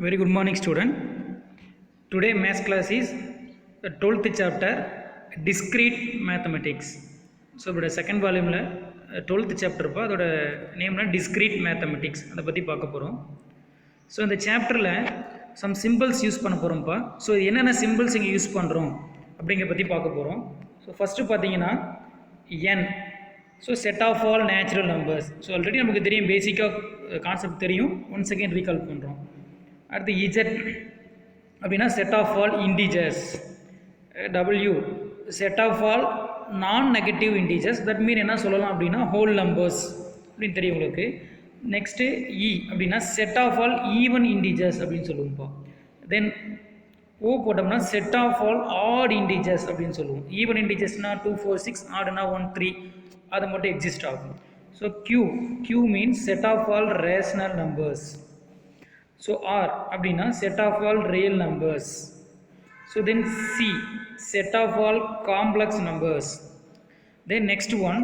Very good morning, student. Today maths class is the 12th chapter, discrete mathematics. So the second volume 12th chapter அதோட நேம்னா discrete mathematics அதை பற்றி பார்க்க போகிறோம். So இந்த சாப்டரில் some symbols use பண்ண போகிறோம்ப்பா. ஸோ என்னென்ன symbols இங்கே யூஸ் பண்ணுறோம் அப்படிங்கிற பற்றி பார்க்க போகிறோம். ஸோ ஃபஸ்ட்டு பார்த்தீங்கன்னா n. So set of all natural numbers. So already நமக்கு தெரியும், பேசிக்காக கான்செப்ட் தெரியும். ஒன்ஸ் அகெயின் ரீகால் பண்ணுறோம். அடுத்து இஜெட் அப்படின்னா set of all integers. W set of all non negative integers. That mean என்ன சொல்லலாம் அப்படின்னா ஹோல் நம்பர்ஸ் அப்படின்னு தெரியும் உங்களுக்கு. நெக்ஸ்ட்டு இ அப்படின்னா set of all even integers அப்படின்னு சொல்லுவோம்ப்பா. தென் ஓ போட்டோம்னா set of all odd integers அப்படின்னு சொல்லுவோம். ஈவன் இன்டிஜர்ஸ்னால் 2 4 6, ஆடுனா 1 3, அது மட்டும் எக்ஸிஸ்ட் ஆகும். So Q means set of all rational numbers. So R அப்படின்னா set of all real numbers. So then C set of all complex numbers. Then next one,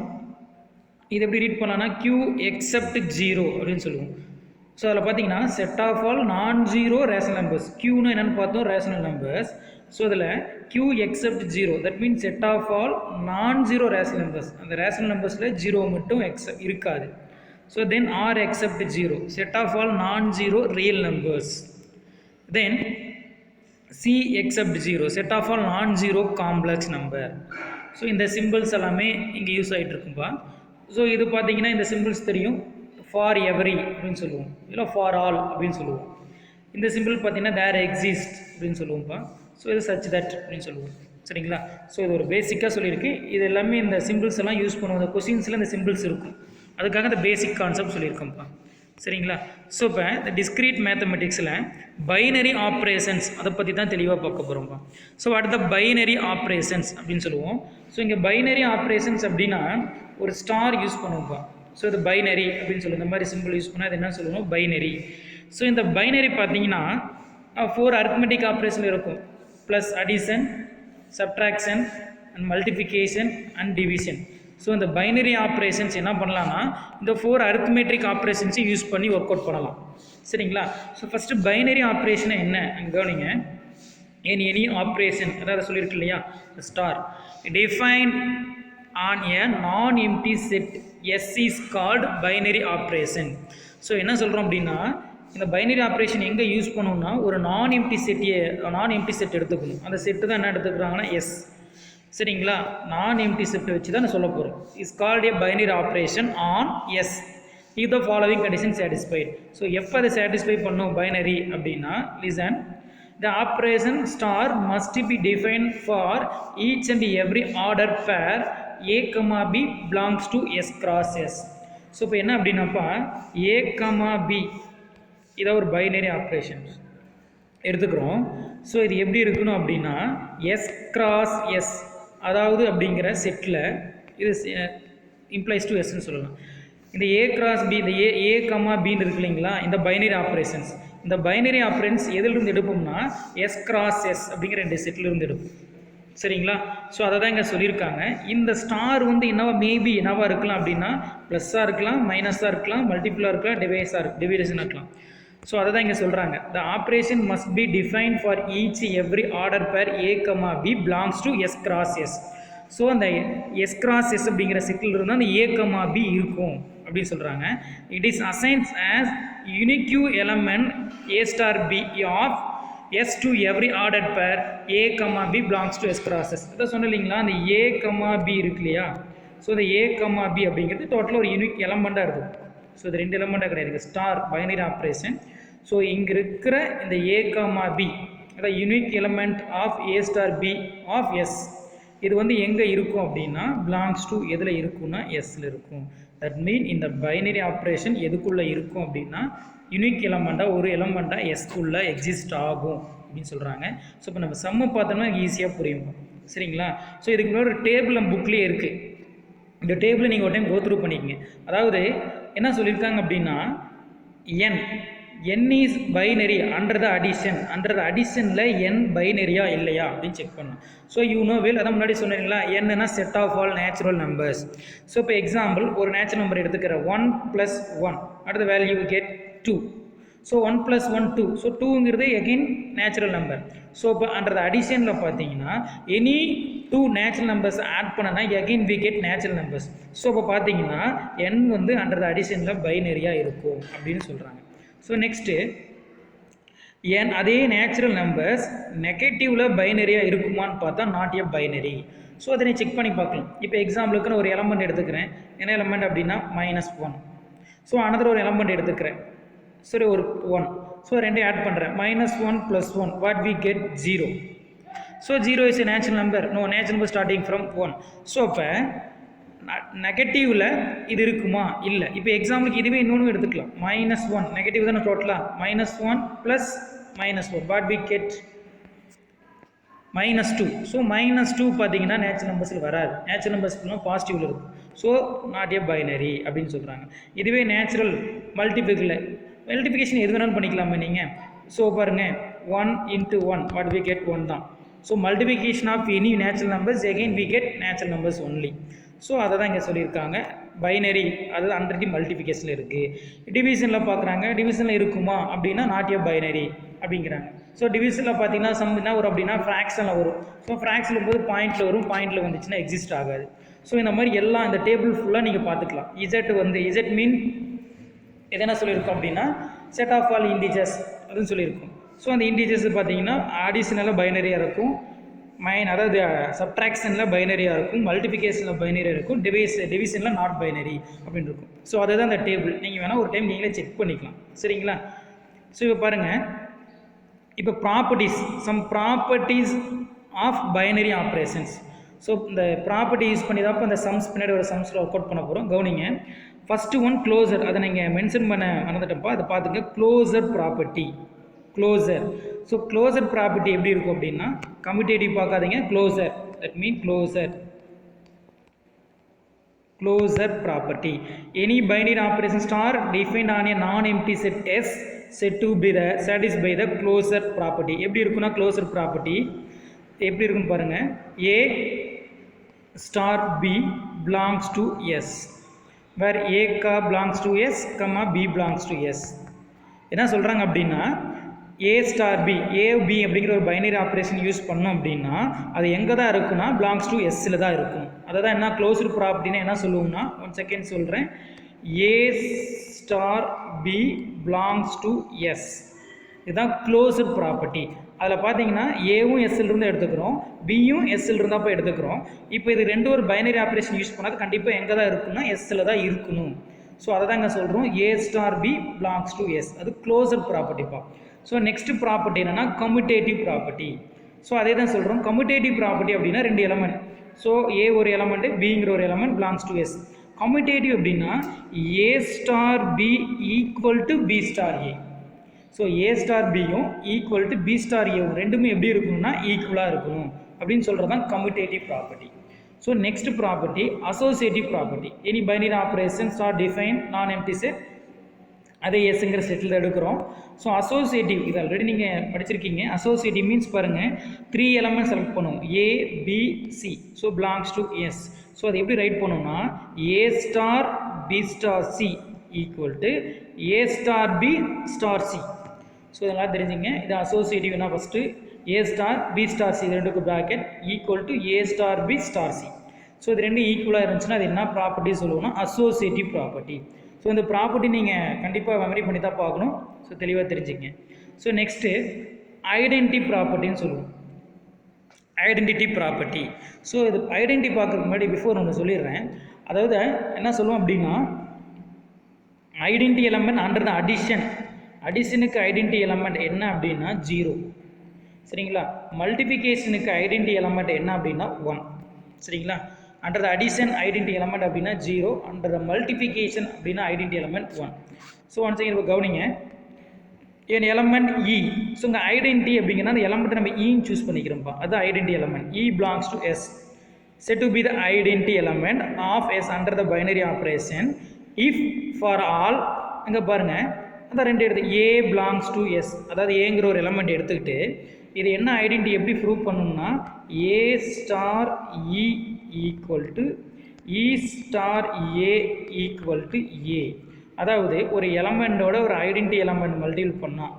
இது எப்படி read பண்ணலாம்னா கியூ எக்ஸப்ட் 0 அப்படின்னு சொல்லுவோம். ஸோ அதில் பார்த்தீங்கன்னா set of all non zero rational numbers. கியூன்னு என்னென்னு பார்த்தோம், ரேஷனல் நம்பர்ஸ். ஸோ அதில் Q except 0, that means set of all non zero rational numbers. அந்த ரேஷனல் நம்பர்ஸில் 0 மட்டும் இருக்காது. So then R except 0, set of all non-zero real numbers. Then C except 0, set of all non-zero complex number. So இந்த symbols எல்லாமே இங்கே use ஆகிட்டு இருக்கும்பா. So இது பார்த்தீங்கன்னா இந்த symbols தெரியும், ஃபார் எவரி அப்படின்னு சொல்லுவோம், இல்லை ஃபார் ஆல் அப்படின்னு சொல்லுவோம். இந்த சிம்பிள் பார்த்தீங்கன்னா தேர் எக்ஸிஸ்ட் அப்படின்னு சொல்லுவோம்ப்பா. ஸோ இது சச் தட் அப்படின்னு சொல்லுவோம். சரிங்களா? ஸோ இது ஒரு பேசிக்காக சொல்லியிருக்கு. இது எல்லாமே இந்த சிம்பிள்ஸ் எல்லாம் யூஸ் பண்ணுவோம். இந்த கொஸ்டின்ஸில் இந்த சிம்பிள்ஸ் இருக்கும், அதுக்காக இந்த பேசிக் கான்செப்ட் சொல்லியிருக்கோம்ப்பா. சரிங்களா? ஸோ இப்போ இந்த டிஸ்கிரீட் மேத்தமெட்டிக்ஸில் பைனரி ஆப்ரேஷன்ஸ் அதை பற்றி தான் தெளிவாக பார்க்க போகிறோம்ப்பா. ஸோ அடுத்த பைனரி ஆப்ரேஷன்ஸ் அப்படின்னு சொல்லுவோம். ஸோ இங்கே பைனரி ஆப்ரேஷன்ஸ் அப்படின்னா ஒரு ஸ்டார் யூஸ் பண்ணுவோம்ப்பா. ஸோ இது பைனரி அப்படின்னு சொல்லுவோம். இந்த மாதிரி சிம்பிள் யூஸ் பண்ணால் அது என்ன சொல்லுவோம், பைனரி. ஸோ இந்த பைனரி பார்த்தீங்கன்னா 4 அரித்மெட்டிக் ஆப்ரேஷன் இருக்கும். Plus addition, subtraction and multiplication and division. So இந்த பைனரி ஆப்ரேஷன்ஸ் என்ன பண்ணலான்னா இந்த 4 அரித்மெட்ரிக் ஆப்ரேஷன்ஸையும் யூஸ் பண்ணி ஒர்க் அவுட் பண்ணலாம். சரிங்களா? ஸோ ஃபஸ்ட்டு பைனரி ஆப்ரேஷனை என்ன கவனிங்க. எனி ஆப்ரேஷன் அதாவது சொல்லியிருக்கு இல்லையா, star define on a non empty set S is called binary operation. So என்ன சொல்கிறோம் அப்படின்னா இந்த பைனரி ஆப்ரேஷன் எங்கே யூஸ் பண்ணணும்னா ஒரு நான் எம்டி செட் எடுத்துக்கணும். அந்த செட்டு தான் என்ன எடுத்துக்கிறாங்கன்னா எஸ். சரிங்களா? நான் எம்டி செட் வச்சு தான் நான் சொல்ல போகிறேன். Is called a binary operation on S if the following condition satisfied. So எப்போ அதை சாட்டிஸ்ஃபை பண்ணும் பைனரி அப்படின்னா, listen, the operation star must be define for each and every order pair a comma b belongs to S cross S. So இப்போ என்ன அப்படின்னாப்பா, ஏ comma B இதை ஒரு binary operation எடுத்துக்கிறோம். So இது எப்படி இருக்கணும் அப்படின்னா எஸ் கிராஸ் எஸ், அதாவது அப்படிங்கிற செட்டில் இது இம்ப்ளைஸ் டு எஸ்ன்னு சொல்லலாம். இந்த ஏ கிராஸ் பி, இந்த ஏ கமா பின்னு இருக்கு இல்லைங்களா, இந்த பைனரி ஆப்ரேஷன்ஸ். இந்த பைனரி ஆப்ரேஷன்ஸ் எதிலிருந்து எடுப்போம்னா எஸ் கிராஸ் எஸ் அப்படிங்கிற 2 செட்டிலிருந்து எடுப்போம். சரிங்களா? ஸோ அதை தான் இங்கே சொல்லியிருக்காங்க. இந்த ஸ்டார் வந்து மேபி என்னவா இருக்கலாம் அப்படின்னா ப்ளஸ்ஸாக இருக்கலாம், மைனஸாக இருக்கலாம், மல்டிபிளாக இருக்கலாம், டிவைடேஷனாக இருக்கலாம். ஸோ அதை தான் இங்கே சொல்கிறாங்க. The operation must be define for each every order pair a comma b belongs to S cross S. So அந்த எஸ் கிராஸ் எஸ் அப்படிங்கிற செட்டில் இருந்தால் அந்த ஏ கமா பி இருக்கும் அப்படின்னு சொல்கிறாங்க. It is assigns as unique element a star b of S to every order pair a comma b belongs to S cross S. இதை சொன்ன இல்லைங்களா, அந்த ஏ கமா பி இருக்கு இல்லையா. ஸோ இந்த ஏ கமா பி அப்படிங்கிறது டோட்டலாக ஒரு யூனிக் எலமெண்ட்டாக இருக்கும். ஸோ இது 2 எலமெண்ட்டாக கிடையாது, ஸ்டார் பைனரி ஆப்ரேஷன். ஸோ இங்கே இருக்கிற இந்த ஏ கமா பி அதாவது unique element of a star b of S, இது வந்து எங்கே இருக்கும் அப்படின்னா பிலாங்ஸ் டு எதில் இருக்குன்னா எஸ்ஸில் இருக்கும். தட் மீன் இந்த பைனரி ஆப்ரேஷன் எதுக்குள்ளே இருக்கும் அப்படின்னா யூனிக் எலமெண்ட்டாக ஒரு எலமெண்ட்டாக எஸ்க்குள்ளே எக்ஸிஸ்ட் ஆகும் அப்படின்னு சொல்கிறாங்க. ஸோ இப்போ நம்ம சம்ம பார்த்தோம்னா ஈஸியாக புரியும். சரிங்களா? ஸோ இதுக்கு முன்னாடி ஒரு டேபிள் நம்ம புக்லேயே இருக்குது. இந்த டேபிளை நீங்கள் ஒரு டைம் கோ த்ரூ பண்ணிக்கங்க. அதாவது என்ன சொல்லியிருக்காங்க அப்படின்னா n is binary under the அடிஷனில் n பைனரியா இல்லையா அப்படின்னு செக் பண்ணணும். ஸோ வெல் அதான் முன்னாடி சொன்னீங்களா, என்னன்னா set of all natural numbers. So இப்போ எக்ஸாம்பிள் ஒரு நேச்சுரல் நம்பர் எடுத்துக்கிற 1 + 1, அடுத்த வேல்யூ கெட் 2. ஸோ 1 + 1 2. ஸோ 2ங்கிறது எகெயின் நேச்சுரல் நம்பர். ஸோ இப்போ அண்டர் த அடிஷனில் பார்த்தீங்கன்னா எனி 2 நேச்சுரல் நம்பர்ஸ் ஆட் பண்ணனா again we get natural numbers. So இப்போ பார்த்தீங்கன்னா n வந்து அண்டர் த அடிஷனில் பைனரியாக இருக்கும் அப்படின்னு சொல்கிறாங்க. ஸோ நெக்ஸ்ட்டு n அதே நேச்சுரல் நம்பர்ஸ் நெகட்டிவில் பைனரியாக இருக்குமான்னு பார்த்தா நாட் எ பைனரி. ஸோ அதை நீ செக் பண்ணி பார்க்கலாம். இப்போ எக்ஸாம்பிளுக்குன்னு ஒரு எலமெண்ட் எடுத்துக்கிறேன். என்ன எலமெண்ட் அப்படின்னா -1. ஸோ அனதர் ஒரு எலமெண்ட் எடுத்துக்கிறேன். சரி ஒரு 1. ஸோ ரெண்டையும் ஆட் பண்ணுறேன். -1 + 1 what we get 0. So 0 is a natural number. No natural number starting from 1. So இப்போ நெகட்டிவில் இது இருக்குமா இல்லை. இப்போ எக்ஸாம்பிளுக்கு இதுவே இன்னொன்று எடுத்துக்கலாம். -1 நெகட்டிவ் தானே டோட்டலாக. -1 + -1 what we get -2. ஸோ -2 பார்த்தீங்கன்னா நேச்சுரல் நம்பர்ஸில் வராது. நேச்சுரல் நம்பர்ஸ்லாம் பாசிட்டிவில் இருக்கும். ஸோ நாட் எ பைனரி அப்படின்னு சொல்கிறாங்க. இதுவே நேச்சுரல் மல்டிபிகேஷன் எது வேணாலும் பண்ணிக்கலாமா நீங்கள். ஸோ பாருங்கள் 1 × 1 what we get 1 தான். So multiplication of any natural numbers again we get natural numbers only. So அதை தான் இங்கே சொல்லியிருக்காங்க. பைனரி அதாவது அண்டர் தி மல்டிபிகேஷனில் இருக்குது. டிவிஷனில் பார்க்குறாங்க. டிவிஷனில் இருக்குமா அப்படின்னா நாட் எ பைனரி அப்படிங்கிறாங்க. ஸோ டிவிஷனில் பார்த்தீங்கன்னா சம் என்ன வரும் அப்படின்னா ஃப்ராக்ஷனில் வரும். ஸோ ஃப்ராக்ஷனில் போது பாயிண்டில் வரும். பாயிண்டில் வந்துச்சுன்னா எக்ஸிஸ்ட் ஆகாது. ஸோ இந்த மாதிரி எல்லாம் இந்த டேபிள் ஃபுல்லாக நீங்கள் பார்த்துக்கலாம். இசட் மீன் எதனா சொல்லியிருக்கோம் அப்படின்னா செட் ஆஃப் ஆல் இன்டிஜர்ஸ் அப்படின்னு சொல்லியிருக்கோம். ஸோ அந்த இன்டிஜர்ஸ் பார்த்தீங்கன்னா அடிஷனலாக பைனரியாக இருக்கும். அதாவது சப்ட்ராக்ஷனில் பைனரியாக இருக்கும். மல்டிபிகேஷனில் பைனரியாக இருக்கும். டிவிஷனில் நாட் பைனரி அப்படின்னு இருக்கும். ஸோ அதுதான் அந்த டேபிள். நீங்கள் வேணால் ஒரு டைம் நீங்களே செக் பண்ணிக்கலாம். சரிங்களா. ஸோ இப்போ பாருங்கள். இப்போ some properties of binary operations. So இந்த ப்ராப்பர்ட்டி யூஸ் பண்ணி தான் இப்போ இந்த சம்ஸ் பின்னாடி ஒரு சம்ஸில் ஒர்க் அவுட் பண்ண போகிறோம். கவனிங்க. First one closure. அதை நீங்கள் மென்ஷன் பண்ண மறந்துட்டப்பா. அதை பார்த்துங்க. Closure property. Closure. So closure property எப்படி இருக்கும் அப்படின்னா கம்யூட்டேட்டிவ் பார்க்காதீங்க. Closure that mean closure property. Any binary operation star defined on a non empty set S said to be the satisfy the closure property. எப்படி இருக்குன்னா க்ளோசர் ப்ராப்பர்ட்டி எப்படி இருக்குன்னு பாருங்கள். A * B belongs to S where A belongs to S, B belongs to S. என்ன சொல்கிறாங்க அப்படின்னா A * B A B அப்படிங்கிற ஒரு பைனரி ஆப்ரேஷன் யூஸ் பண்ணோம் அப்படின்னா அது எங்கே தான் இருக்குன்னா பிலாங்ஸ் டு எஸ்ஸில் தான் இருக்கும். அதை தான் என்ன க்ளோஸ்டு ப்ராப்பர்ட்டின்னு என்ன சொல்லுவோம்னா 1 செகண்ட் சொல்கிறேன். A * B belongs to S. இதுதான் க்ளோஸ்டு ப்ராப்பர்ட்டி. அதில் பார்த்தீங்கன்னா ஏவும் எஸ்ஸிலிருந்து எடுத்துக்கிறோம், பியும் எஸ்ஸிலிருந்து அப்போ எடுத்துக்கிறோம். இப்போ இது ரெண்டு ஒரு பைனரி ஆப்ரேஷன் யூஸ் பண்ணால் கண்டிப்பாக எங்கே தான் இருக்குன்னா எஸ்ஸில் தான் இருக்கணும். ஸோ அதை தான் இங்கே சொல்கிறோம். A * B belongs to S. அது க்ளோசர் ப்ராப்பர்ட்டிப்பா. ஸோ நெக்ஸ்ட் ப்ராப்பர்ட்டி என்னென்னா கம்யூட்டேட்டிவ் ப்ராப்பர்ட்டி. ஸோ அதே தான் சொல்கிறோம். கம்யூட்டேட்டிவ் ப்ராப்பர்ட்டி அப்படின்னா 2 எலமெண்ட். ஸோ A ஒரு எலமெண்ட்டு, பிங்கிற ஒரு element belongs to S. Commutative அப்படின்னா A * B = B * A. So A * Bயும் ஈக்குவல் டு B * Aவும் ரெண்டுமே எப்படி இருக்கணும்னா ஈக்குவலாக இருக்கணும் அப்படின்னு சொல்கிறது தான் commutative property. So next property associative property. Any binary operations are define நான்-எம்ப்டி set. அதே எஸ்ங்கிற செட்டில் எடுக்கிறோம். ஸோ அசோசியேட்டிவ் இது ஆல்ரெடி நீங்கள் படிச்சிருக்கீங்க. அசோசியேட்டிவ் மீன்ஸ் பாருங்கள் 3 எலமெண்ட் செலக்ட் பண்ணுவோம். A B C. So belongs to S. So அதை எப்படி ரைட் பண்ணோம்னா A * B * C equal to A * B * C. So இதெல்லாம் தெரிஞ்சுங்க. இது அசோசியேட்டிவ்னா ஃபஸ்ட்டு A * B * C இது ரெண்டுக்கு bracket equal to A * B * C. So இது ரெண்டு ஈக்குவலாக இருந்துச்சுன்னா அது என்ன ப்ராப்பர்ட்டி சொல்லுவோம்னா அசோசியேட்டிவ் ப்ராப்பர்ட்டி. ஸோ இந்த ப்ராப்பர்ட்டி நீங்கள் கண்டிப்பாக மெமரி பண்ணி தான் பார்க்கணும். ஸோ தெளிவாக தெரிஞ்சுங்க. ஸோ நெக்ஸ்ட்டு ஐடென்டி ப்ராப்பர்ட்டின்னு சொல்லுவோம். Identity property. ஸோ இது ஐடென்டி பார்க்குறதுக்கு முன்னாடி பிஃபோர் ஒன்று சொல்லிடுறேன். அதாவது என்ன சொல்லுவோம் அப்படின்னா ஐடென்டி எலமெண்ட் அண்டர் த அடிஷனுக்கு ஐடென்டி எலமெண்ட் என்ன அப்படின்னா 0. சரிங்களா. மல்டிபிகேஷனுக்கு ஐடென்டி எலமெண்ட் என்ன அப்படின்னா 1. சரிங்களா. Under the addition identity element அப்படின்னா 0. அண்டர் த மல்டிபிகேஷன் அப்படின்னா identity element 1. So one second இப்போ கவனிங்க. என் எலமெண்ட் E. ஸோ இங்கே ஐடென்டி அப்படிங்கன்னா அந்த எலமெண்ட்டை நம்ம ஈன்னு சூஸ் பண்ணிக்கிறோம்ப்பா. அது identity element. E belongs to S. Said to be the identity element of S under the binary operation if for all அங்கே பாருங்கள் அந்த ரெண்டு எடுத்து A belongs to S. அதாவது ஏங்கிற ஒரு எலமெண்ட் எடுத்துக்கிட்டு இது என்ன ஐடென்டி எப்படி ப்ரூவ் பண்ணணும்னா A * E equal to E * A equal to A. அதாவது ஒரு எலமெண்டோட ஒரு ஐடென்டி எலமெண்ட் மல்டிபிள் பண்ணால்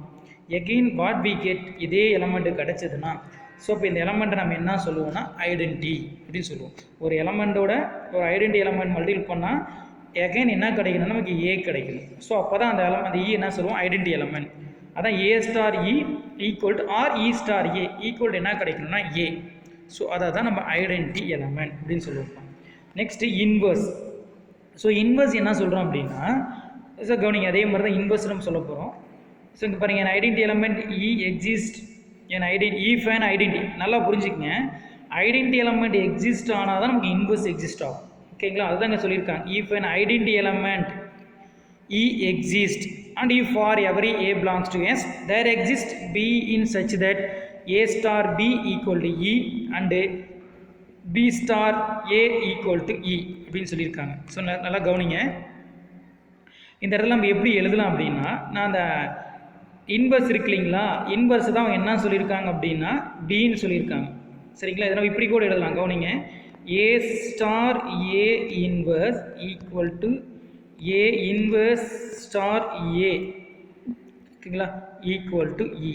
எகெயின் வாட் வி கெட் இதே எலமெண்ட்டு கிடச்சிதுன்னா ஸோ இப்போ இந்த எலமெண்ட்டை நம்ம என்ன சொல்லுவோம்னா ஐடென்டி அப்படின்னு சொல்லுவோம். ஒரு எலமெண்டோட ஒரு ஐடென்டி எலமெண்ட் மல்டிபிள் பண்ணால் எகைன் என்ன கிடைக்கணும், நமக்கு ஏ கிடைக்கணும். ஸோ அப்போ தான் அந்த இ என்ன சொல்லுவோம், ஐடென்டி எலமெண்ட். அதான் A star E equal to or E star A equal to என்ன கிடைக்கணும்னா ஏ. ஸோ அதை தான் நம்ம ஐடென்டி எலமெண்ட் அப்படின்னு சொல்லுவோம். Next inverse. ஸோ இன்வர்ஸ் என்ன சொல்கிறோம் அப்படின்னா, ஸோ கவனிங்க அதே மாதிரி தான் இன்வர்ஸ் நம்ம சொல்ல போகிறோம். ஸோ இங்கே பாருங்கள், an identity element E exist and if and identity நல்லா புரிஞ்சுக்கங்க. ஐடென்டி எலமெண்ட் எக்ஸிஸ்ட் ஆனால் தான் நமக்கு இன்வர்ஸ் எக்ஸிஸ்ட் ஆகும். ஓகேங்களா, அதுதான் இங்கே சொல்லியிருக்காங்க. If and identity element E exist and if for every a belongs to S there exists b in such that a star b equal to e and b star a equal to e அப்படின்னு சொல்லியிருக்காங்க. So நல்லா கவனிங்க. இந்த இடத்துல நம்ம எப்படி எழுதலாம் அப்படின்னா, நான் அந்த இன்வர்ஸ் இருக்கு இல்லைங்களா, இன்வர்ஸ் தான் அவங்க என்ன சொல்லியிருக்காங்க அப்படின்னா பின்னு சொல்லியிருக்காங்க. சரிங்களா, இதை நம்ம இப்படி கூட எழுதலாம். கவனிங்க, a star a inverse equal to a inverse star a ஓகேங்களா equal to E.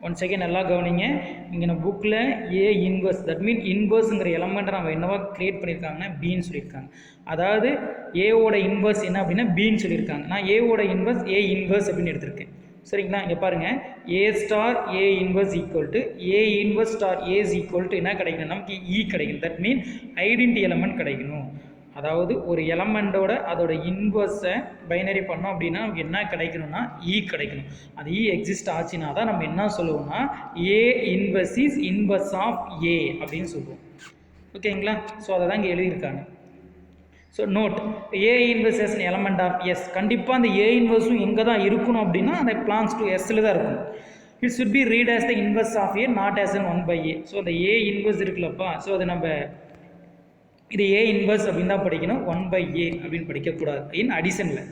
One second நல்லா கவனிங்க. இங்கே நம்ம புக்கில் a இன்வர்ஸ் தட் மீன் இன்வர்ஸுங்கிற எலமெண்ட்டை நம்ம என்னவா கிரியேட் பண்ணியிருக்காங்கன்னா பின்னு சொல்லியிருக்காங்க. அதாவது ஏவோட இன்வர்ஸ் என்ன அப்படின்னா பின்னு சொல்லியிருக்காங்க. நான் ஏவோட இன்வர்ஸ் a இன்வர்ஸ் அப்படின்னு எடுத்திருக்கேன். சரிங்களா, இங்கே பாருங்கள், A star A inverse equal to A inverse star A is equal to என்ன கிடைக்கணும், நமக்கு இ கிடைக்கணும். தட் மீன் ஐடென்டி எலமெண்ட் கிடைக்கணும். அதாவது ஒரு எலமெண்டோட அதோட இன்வர்ஸை பைனரி பண்ணோம் அப்படின்னா நமக்கு என்ன கிடைக்கணும்னா இ கிடைக்கணும். அது இ எக்ஸிஸ்ட் ஆச்சுன்னா தான் நம்ம என்ன சொல்லுவோம்னா A inverse is inverse of A அப்படின்னு சொல்லுவோம். ஓகேங்களா, ஸோ அதை தான் இங்கே எழுதியிருக்காங்க. So note, A inverse is element of S. கண்டிப்பாக அந்த ஏ இன்வர்ஸும் எங்கே தான் இருக்கணும் அப்படின்னா அந்த பிளாங்ஸ் டு எஸ்ஸில் தான் இருக்கும். It should be read as the inverse of a not as an 1/a. So அந்த ஏ இன்வர்ஸ் இருக்குல்லப்பா, ஸோ அதை நம்ம இது ஏ இன்வர்ஸ் அப்படின்னு தான் படிக்கணும், 1/a அப்படின்னு படிக்கக்கூடாது இன் அடிஷனில்.